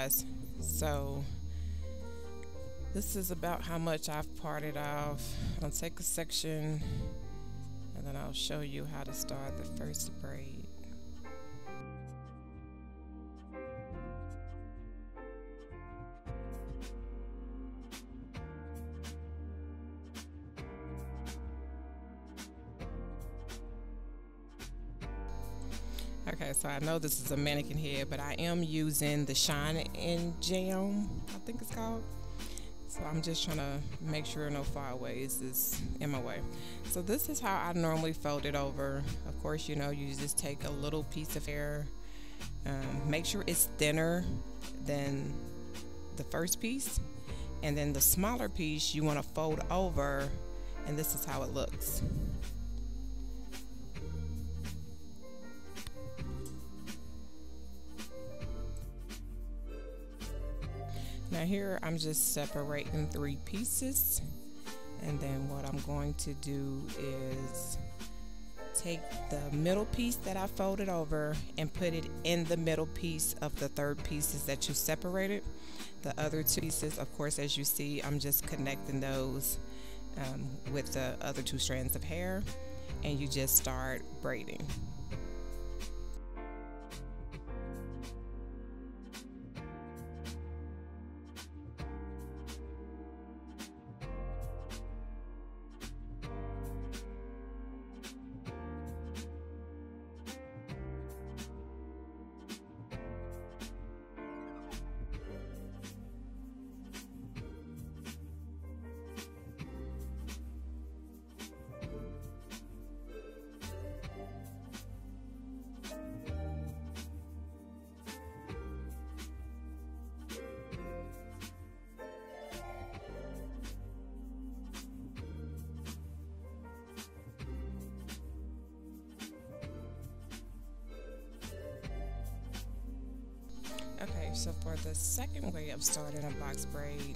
guys. So this is about how much I've parted off. I'll take a section and then I'll show you how to start the first braid. Okay, so I know this is a mannequin head, but I am using the Shine and Jam, I think it's called. So I'm just trying to make sure no flyaways is in my way. So this is how I normally fold it over. Of course, you know, you just take a little piece of hair, make sure it's thinner than the first piece, and then the smaller piece you want to fold over, and this is how it looks. Now here I'm just separating 3 pieces, and then what I'm going to do is take the middle piece that I folded over and put it in the middle piece of the 3rd pieces that you separated. The other 2 pieces, of course, as you see, I'm just connecting those with the other 2 strands of hair, and you just start braiding. Okay, so for the second way of starting a box braid,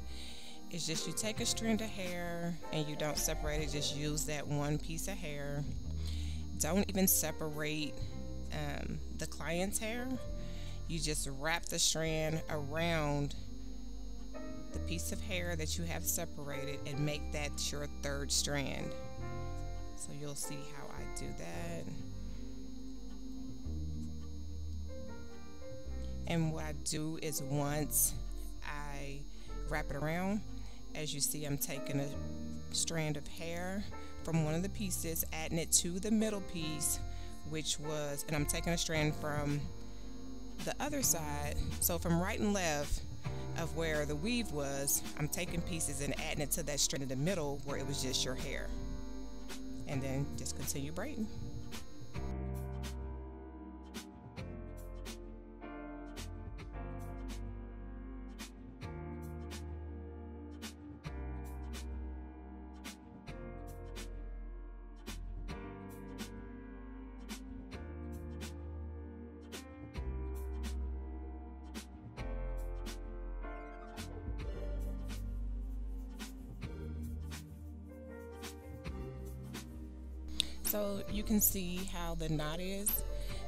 it's just you take a strand of hair and you don't separate it, just use that 1 piece of hair. Don't even separate the client's hair. You just wrap the strand around the piece of hair that you have separated and make that your 3rd strand. So you'll see how I do that. And what I do is once I wrap it around, as you see, I'm taking a strand of hair from one of the pieces, adding it to the middle piece, and I'm taking a strand from the other side. So from right and left of where the weave was, I'm taking pieces and adding it to that strand in the middle where it was just your hair. And then just continue braiding. So you can see how the knot is,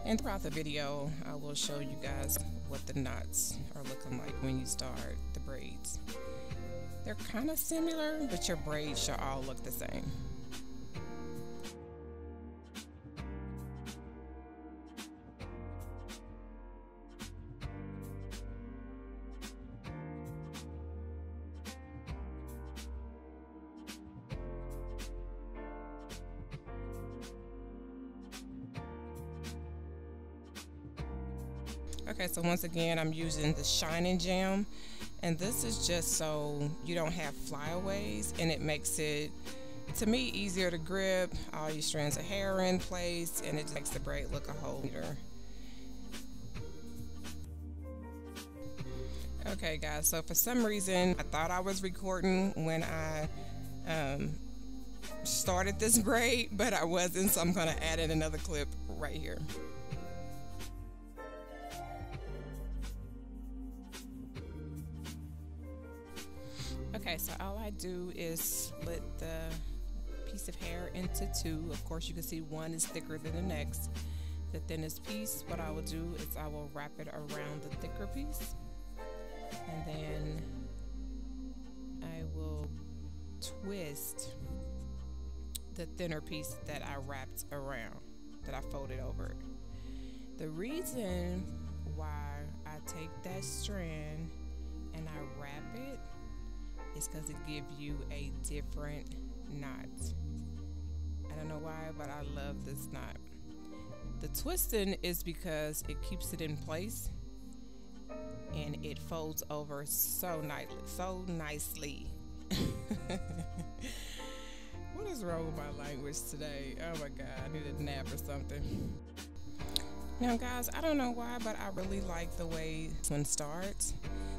and throughout the video I will show you guys what the knots are looking like when you start the braids. They're kind of similar, but your braids should all look the same. Okay, so once again, I'm using the Shine and Jam, and this is just so you don't have flyaways, and it makes it, to me, easier to grip, all your strands of hair in place, and it just makes the braid look a whole neater. Okay guys, so for some reason, I thought I was recording when I started this braid, but I wasn't, so I'm gonna add in another clip right here. Okay, so all I do is split the piece of hair into 2. Of course, you can see one is thicker than the next. The thinnest piece, what I will do is I will wrap it around the thicker piece. And then I will twist the thinner piece that I wrapped around, that I folded over. The reason why I take that strand and I wrap it is because it gives you a different knot. I don't know why, but I love this knot. The twisting is because it keeps it in place and it folds over so nicely. What is wrong with my language today? Oh my God, I need a nap or something. Now guys, I don't know why, but I really like the way this one starts.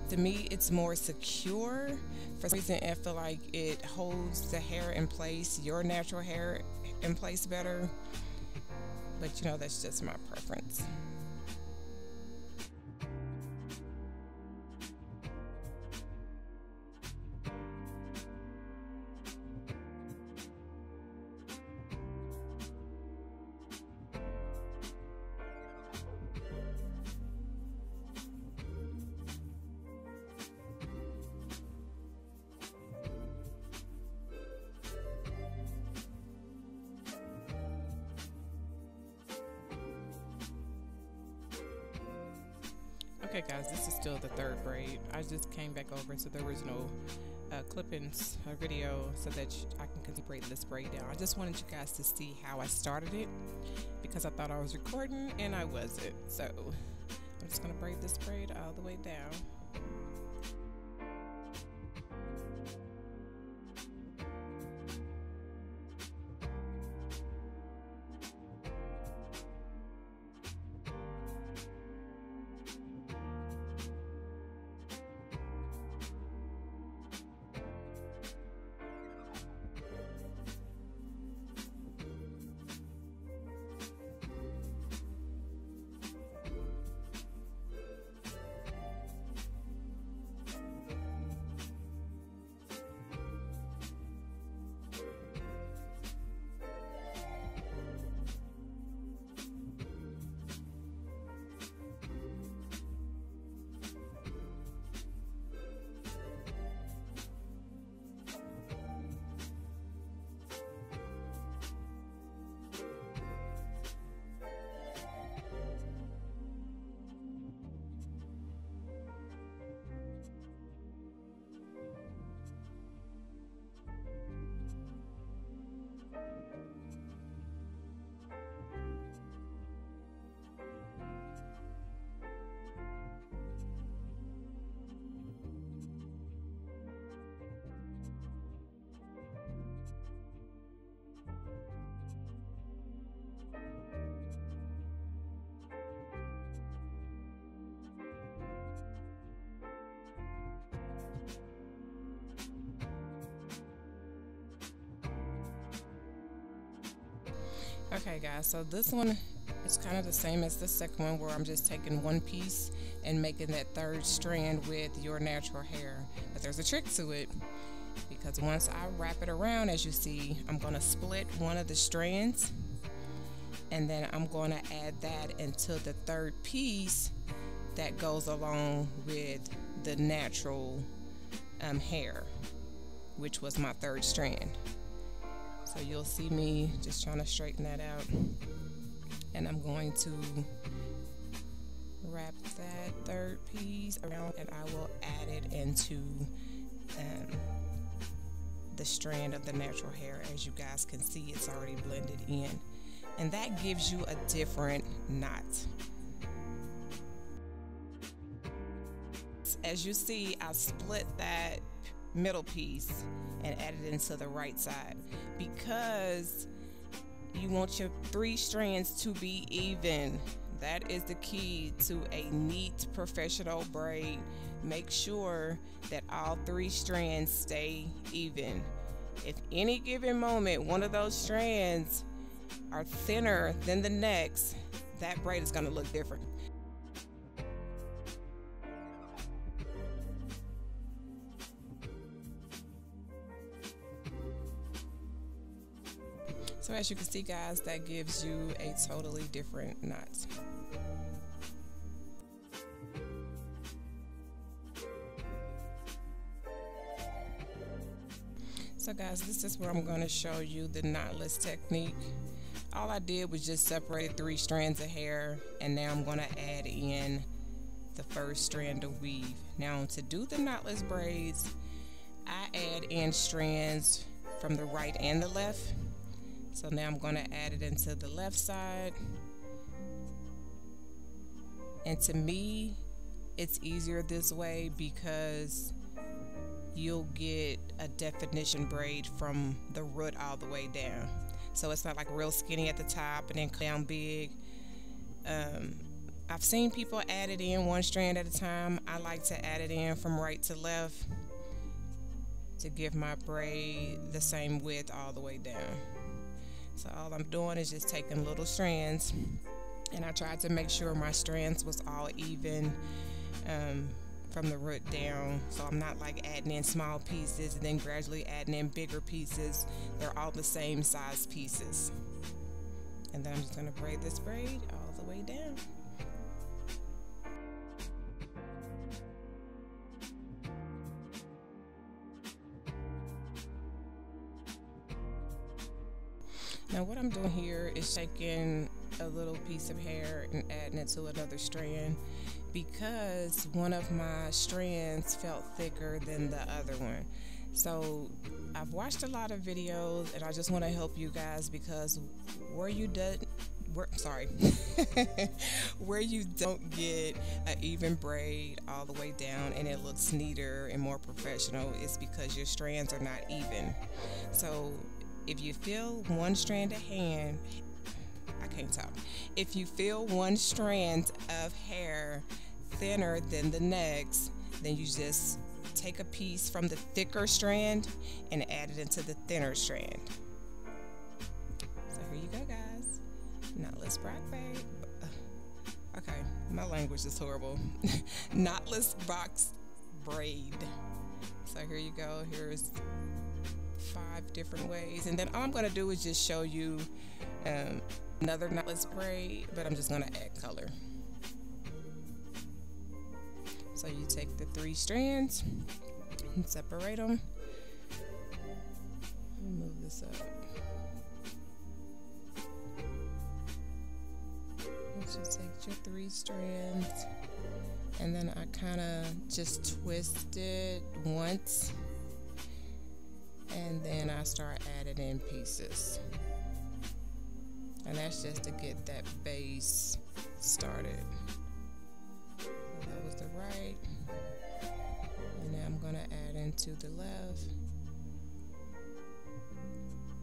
To me, it's more secure. For some reason, I feel like it holds the hair in place, your natural hair in place better. But you know, that's just my preference. Okay guys, this is still the third braid. I just came back over to the original clippings video so that I can continue braiding this braid down. I just wanted you guys to see how I started it because I thought I was recording and I wasn't. So I'm just going to braid this braid all the way down. Okay guys, so this one is kind of the same as the second one, where I'm just taking one piece and making that third strand with your natural hair. But there's a trick to it, because once I wrap it around, as you see, I'm going to split one of the strands and then I'm going to add that into the third piece that goes along with the natural hair, which was my third strand. So you'll see me just trying to straighten that out, and I'm going to wrap that third piece around and I will add it into the strand of the natural hair. As you guys can see, it's already blended in, and that gives you a different knot. As you see, I split that middle piece and add it into the right side because you want your three strands to be even. That is the key to a neat professional braid. Make sure that all three strands stay even. If any given moment one of those strands are thinner than the next, that braid is going to look different. So as you can see guys, that gives you a totally different knot. guys, this is where I'm going to show you the knotless technique. All I did was just separate 3 strands of hair, and now I'm going to add in the first strand of weave. Now to do the knotless braids, I add in strands from the right and the left. So now I'm going to add it into the left side. And to me, it's easier this way because you'll get a definition braid from the root all the way down. So it's not like real skinny at the top and then down big. I've seen people add it in 1 strand at a time. I like to add it in from right to left to give my braid the same width all the way down. So all I'm doing is just taking little strands, and I tried to make sure my strands was all even from the root down, so I'm not like adding in small pieces and then gradually adding in bigger pieces. They're all the same size pieces. And then I'm just going to braid this braid all the way down. Now what I'm doing here is taking a little piece of hair and adding it to another strand because one of my strands felt thicker than the other one. So I've watched a lot of videos and I just want to help you guys because where you don't get an even braid all the way down and it looks neater and more professional is because your strands are not even. So if you feel one strand of If you feel one strand of hair thinner than the next, then you just take a piece from the thicker strand and add it into the thinner strand. So here you go, guys. Knotless braid. Okay, my language is horrible. Knotless box braid. So here you go. Here's 5 different ways, and then all I'm going to do is just show you another knotless braid, but I'm just going to add color. So you take the 3 strands and separate them. Move this up. You take your 3 strands, and then I kind of just twist it once, and then I start adding in pieces. And that's just to get that base started. So that was the right, and now I'm gonna add into the left.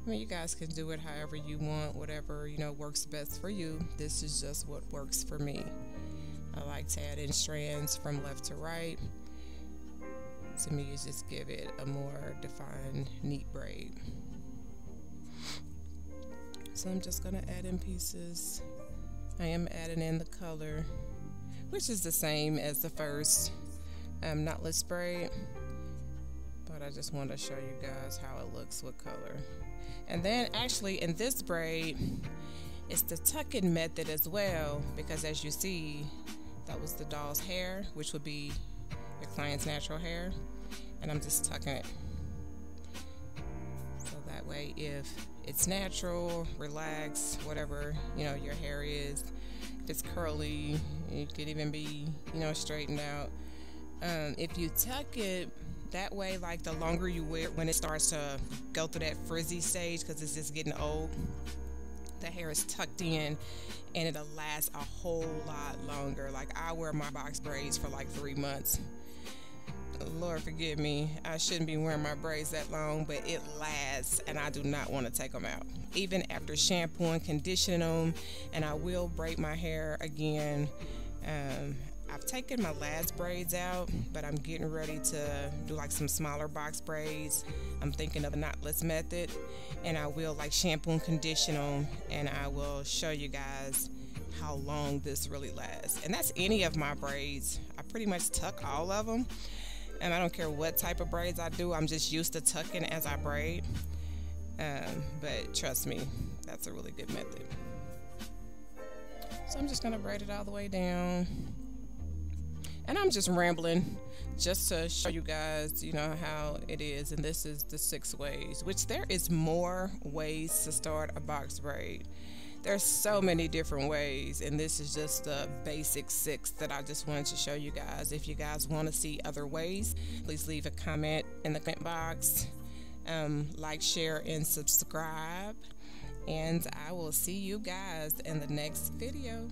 I mean, you guys can do it however you want, whatever works best for you. This is just what works for me. I like to add in strands from left to right. To me, you just give it a more defined, neat braid. So I'm just gonna add in pieces. I am adding in the color, which is the same as the first knotless braid, but I just want to show you guys how it looks with color. And then actually in this braid, it's the tuck-in method as well, because as you see, that was the doll's hair, which would be your client's natural hair, and I'm just tucking it. So that way, if it's natural, relaxed, whatever your hair is, if it's curly, it could even be straightened out. If you tuck it that way, like the longer you wear, when it starts to go through that frizzy stage, because it's just getting old, the hair is tucked in and it'll last a whole lot longer. Like I wear my box braids for like 3 months. Lord forgive me, I shouldn't be wearing my braids that long, but it lasts and I do not want to take them out. Even after shampooing, conditioning them, and I will braid my hair again. I've taken my last braids out, but I'm getting ready to do like some smaller box braids. I'm thinking of the knotless method, and I will like shampoo and condition them, and I will show you guys how long this really lasts. And that's any of my braids. I pretty much tuck all of them, and I don't care what type of braids I do. I'm just used to tucking as I braid, but trust me, that's a really good method. So I'm just gonna braid it all the way down. And I'm just rambling just to show you guys, you know, how it is. And this is the 6 ways, which there is more ways to start a box braid. There's so many different ways, and this is just the basic 6 that I just wanted to show you guys. If you guys want to see other ways, please leave a comment in the comment box. Like, share, and subscribe. And I will see you guys in the next video.